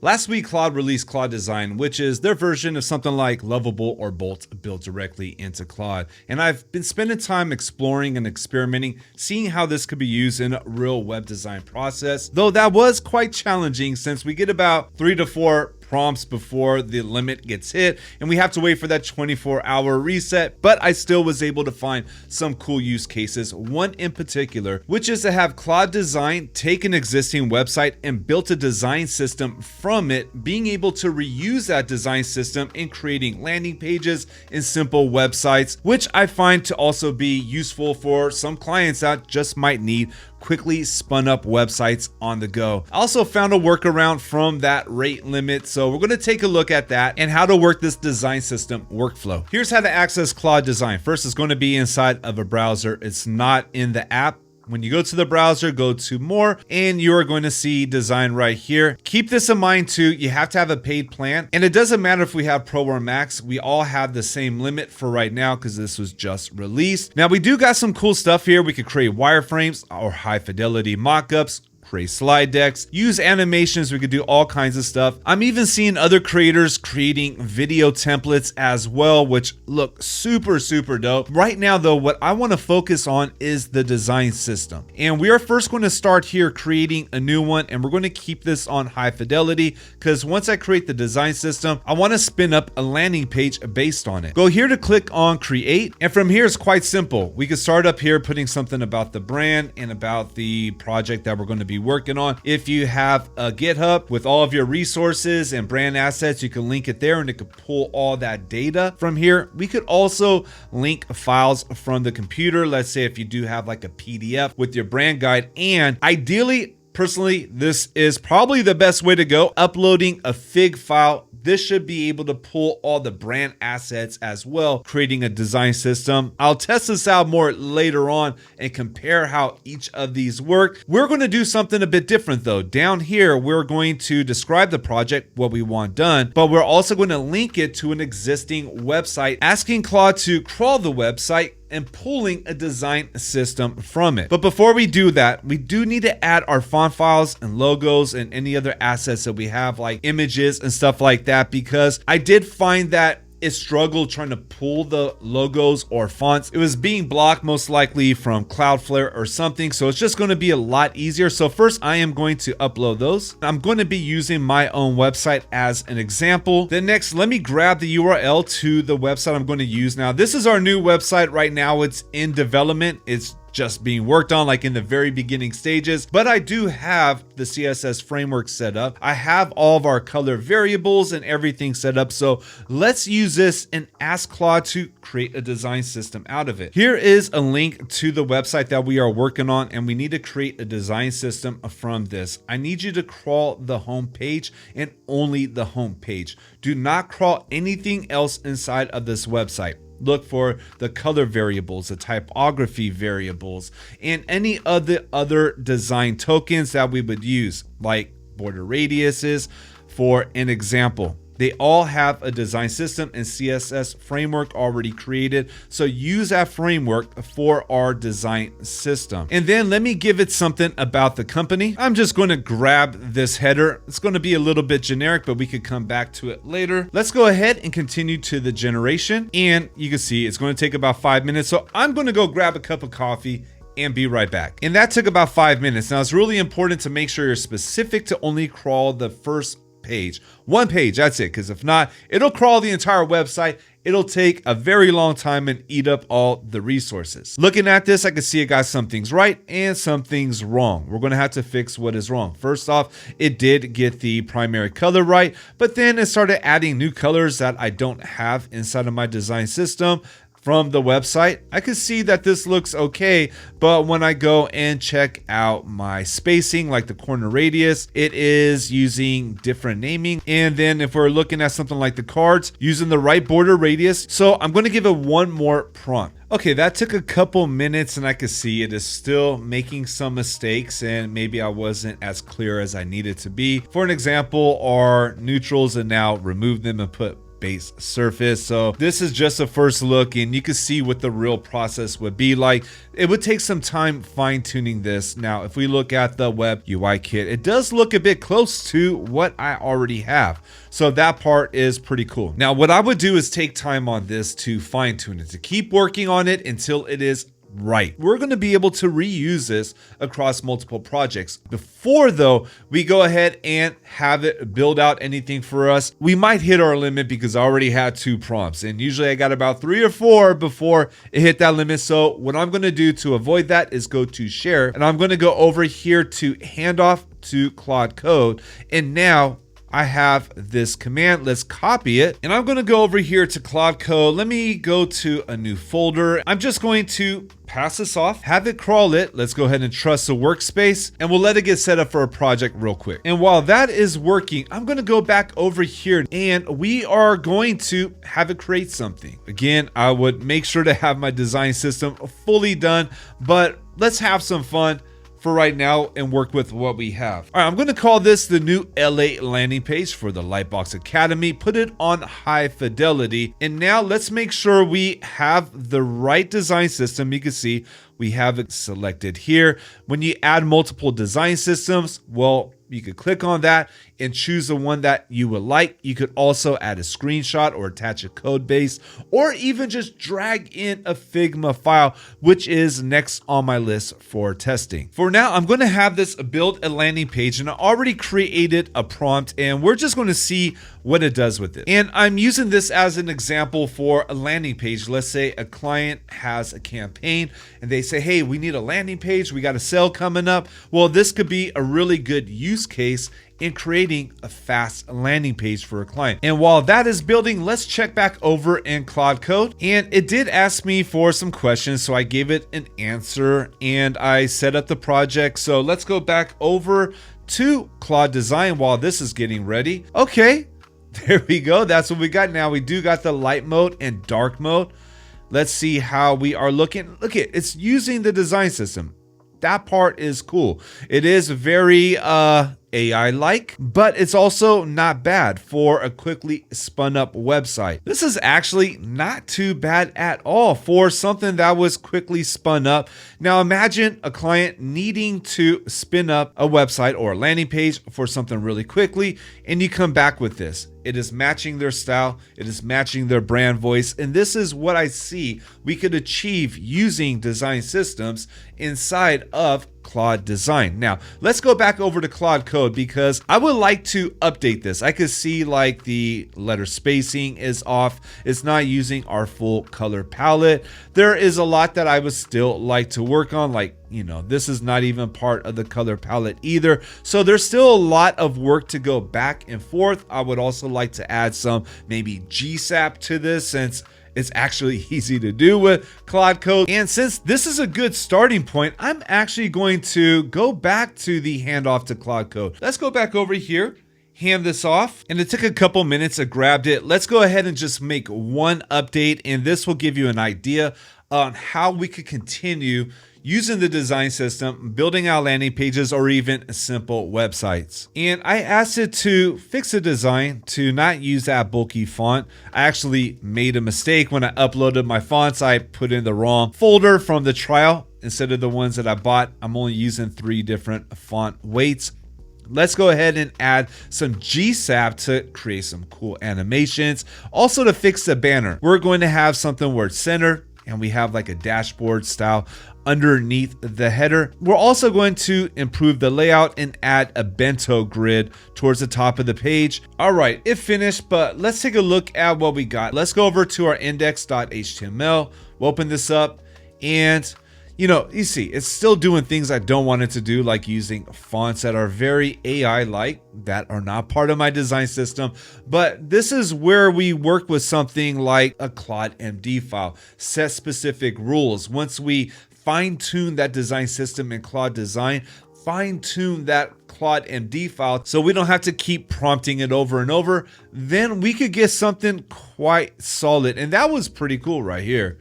Last week, Claude released Claude Design, which is their version of something like Lovable or Bolt built directly into Claude. And I've been spending time exploring and experimenting, seeing how this could be used in a real web design process. Though that was quite challenging since we get about 3 to 4 prompts before the limit gets hit and we have to wait for that 24-hour reset, but I still was able to find some cool use cases, one in particular, which is to have Claude Design take an existing website and build a design system from it, being able to reuse that design system in creating landing pages and simple websites, which I find to also be useful for some clients that just might need quickly spun up websites on the go. I also found a workaround from that rate limit, so we're going to take a look at that and how to work this design system workflow. Here's how to access Claude Design. First, it's going to be inside of a browser. It's not in the app. When you go to the browser, go to more, and you are going to see design right here. Keep this in mind too, you have to have a paid plan, and it doesn't matter if we have Pro or Max, we all have the same limit for right now because this was just released. Now we do got some cool stuff here. We could create wireframes or high fidelity mockups, create slide decks, use animations. We could do all kinds of stuff. I'm even seeing other creators creating video templates as well, which look super dope. Right now though, what I want to focus on is the design system. And we are first going to start here creating a new one, and we're going to keep this on high fidelity because once I create the design system, I want to spin up a landing page based on it. Go here to click on create, and from here it's quite simple. We can start up here putting something about the brand and about the project that we're going to be working on. If you have a GitHub with all of your resources and brand assets, you can link it there and it could pull all that data from here. We could also link files from the computer. Let's say if you do have like a PDF with your brand guide, and ideally, personally, this is probably the best way to go, uploading a Fig file. This should be able to pull all the brand assets as well, creating a design system. I'll test this out more later on and compare how each of these work. We're going to do something a bit different though. Down here, we're going to describe the project, what we want done, but we're also going to link it to an existing website, asking Claude to crawl the website and pulling a design system from it. But before we do that, we do need to add our font files and logos and any other assets that we have, like images and stuff like that, because I did find that it struggled trying to pull the logos or fonts. It was being blocked most likely from Cloudflare or something, so it's just going to be a lot easier. So first I am going to upload those. I'm going to be using my own website as an example. Then next, let me grab the URL to the website I'm going to use. Now this is our new website right now. It's in development. It's just being worked on, like in the very beginning stages, but I do have the CSS framework set up. I have all of our color variables and everything set up. So let's use this and ask Claude to create a design system out of it. Here is a link to the website that we are working on, and we need to create a design system from this. I need you to crawl the home page and only the home page. Do not crawl anything else inside of this website. Look for the color variables, the typography variables, and any other design tokens that we would use, like border radiuses, for an example. They all have a design system and CSS framework already created. So use that framework for our design system. And then let me give it something about the company. I'm just going to grab this header. It's going to be a little bit generic, but we could come back to it later. Let's go ahead and continue to the generation. And you can see it's going to take about 5 minutes. So I'm going to go grab a cup of coffee and be right back. And that took about 5 minutes. Now it's really important to make sure you're specific to only crawl the first page. One page, that's it, because if not, it'll crawl the entire website. It'll take a very long time and eat up all the resources. Looking at this, I can see it got some things right and some things wrong. We're going to have to fix what is wrong. First off, it did get the primary color right, but then it started adding new colors that I don't have inside of my design system. From the website, I can see that this looks okay, but when I go and check out my spacing, like the corner radius, it is using different naming. And then if we're looking at something like the cards, using the right border radius. So I'm going to give it one more prompt. Okay, that took a couple minutes and I could see it is still making some mistakes and maybe I wasn't as clear as I needed to be. For an example, our neutrals, and now remove them and put base surface. So this is just a first look, and you can see what the real process would be like. It would take some time fine-tuning this. Now, if we look at the web UI kit, it does look a bit close to what I already have. So that part is pretty cool. Now, what I would do is take time on this to fine-tune it, to keep working on it until it is right. We're going to be able to reuse this across multiple projects. Before though, we go ahead and have it build out anything for us, we might hit our limit because I already had 2 prompts, and usually I got about 3 or 4 before it hit that limit. So what I'm going to do to avoid that is go to share, and I'm going to go over here to handoff to Claude Code, and now I have this command. Let's copy it, and I'm going to go over here to Claude Code. Let me go to a new folder. I'm just going to pass this off, have it crawl it. Let's go ahead and trust the workspace, and we'll let it get set up for a project real quick. And while that is working, I'm going to go back over here, and we are going to have it create something. Again, I would make sure to have my design system fully done, but let's have some fun for right now and work with what we have. All right, I'm going to call this the new LA landing page for the Lytbox Academy. Put it on high fidelity. And now let's make sure we have the right design system. You can see we have it selected here. When you add multiple design systems, well, you could click on that and choose the one that you would like. You could also add a screenshot or attach a code base, or even just drag in a Figma file, which is next on my list for testing. For now, I'm going to have this build a landing page, and I already created a prompt, and we're just going to see what it does with it. And I'm using this as an example for a landing page. Let's say a client has a campaign and they say, hey, we need a landing page. We got a sale coming up. Well, this could be a really good use case in creating a fast landing page for a client. And while that is building, let's check back over in Claude Code. And it did ask me for some questions, so I gave it an answer and I set up the project. So let's go back over to Claude Design while this is getting ready. Okay, there we go. That's what we got. Now we do got the light mode and dark mode. Let's see how we are looking. Look at it's using the design system. That part is cool. It is very AI-like, but it's also not bad for a quickly spun up website. This is actually not too bad at all for something that was quickly spun up. Now imagine a client needing to spin up a website or a landing page for something really quickly, and you come back with this. It is matching their style, it is matching their brand voice, and this is what I see we could achieve using design systems inside of Claude Design. Now, let's go back over to Claude Code because I would like to update this. I could see like the letter spacing is off. It's not using our full color palette. There is a lot that I would still like to work on, like, you know, this is not even part of the color palette either. So there's still a lot of work to go back and forth. I would also like to add some maybe GSAP to this, since it's actually easy to do with Claude Code. And since this is a good starting point, I'm actually going to go back to the handoff to Claude Code. Let's go back over here, hand this off, and it took a couple minutes. I grabbed it. Let's go ahead and just make one update, and this will give you an idea on how we could continue using the design system, building out landing pages, or even simple websites. And I asked it to fix the design to not use that bulky font. I actually made a mistake when I uploaded my fonts. I put in the wrong folder from the trial. Instead of the ones that I bought, I'm only using 3 different font weights. Let's go ahead and add some GSAP to create some cool animations. Also, to fix the banner, we're going to have something where it's centered and we have like a dashboard style underneath the header. We're also going to improve the layout and add a bento grid towards the top of the page. All right, it finished, but let's take a look at what we got. Let's go over to our index.html. We'll open this up, and you know, you see, it's still doing things I don't want it to do, like using fonts that are very AI-like, that are not part of my design system. But this is where we work with something like a Claude MD file, set specific rules. Once we fine-tune that design system in Claude Design, fine-tune that Claude MD file so we don't have to keep prompting it over and over, then we could get something quite solid. And that was pretty cool right here.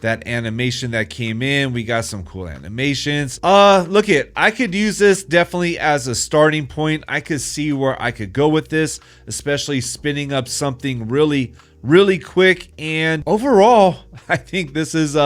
that animation that came in. We got some cool animations. Look it, I could use this definitely as a starting point. I could see where I could go with this, especially spinning up something really quick. And overall, I think this is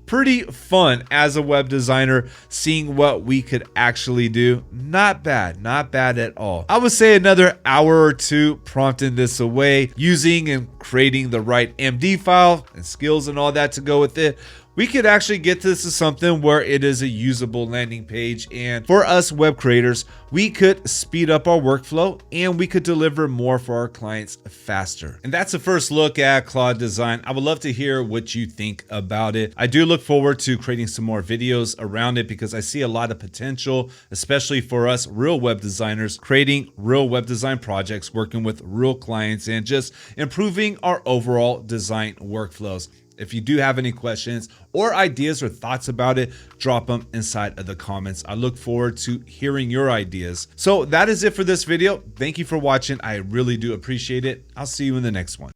pretty fun as a web designer, seeing what we could actually do. Not bad at all. I would say another hour or two prompting this away, using and creating the right MD file and skills and all that to go with it. We could actually get this to something where it is a usable landing page. And for us web creators, we could speed up our workflow and we could deliver more for our clients faster. And that's the first look at Claude Design. I would love to hear what you think about it. I do look forward to creating some more videos around it because I see a lot of potential, especially for us real web designers, creating real web design projects, working with real clients, and just improving our overall design workflows. If you do have any questions or ideas or thoughts about it, drop them inside of the comments. I look forward to hearing your ideas. So that is it for this video. Thank you for watching. I really do appreciate it. I'll see you in the next one.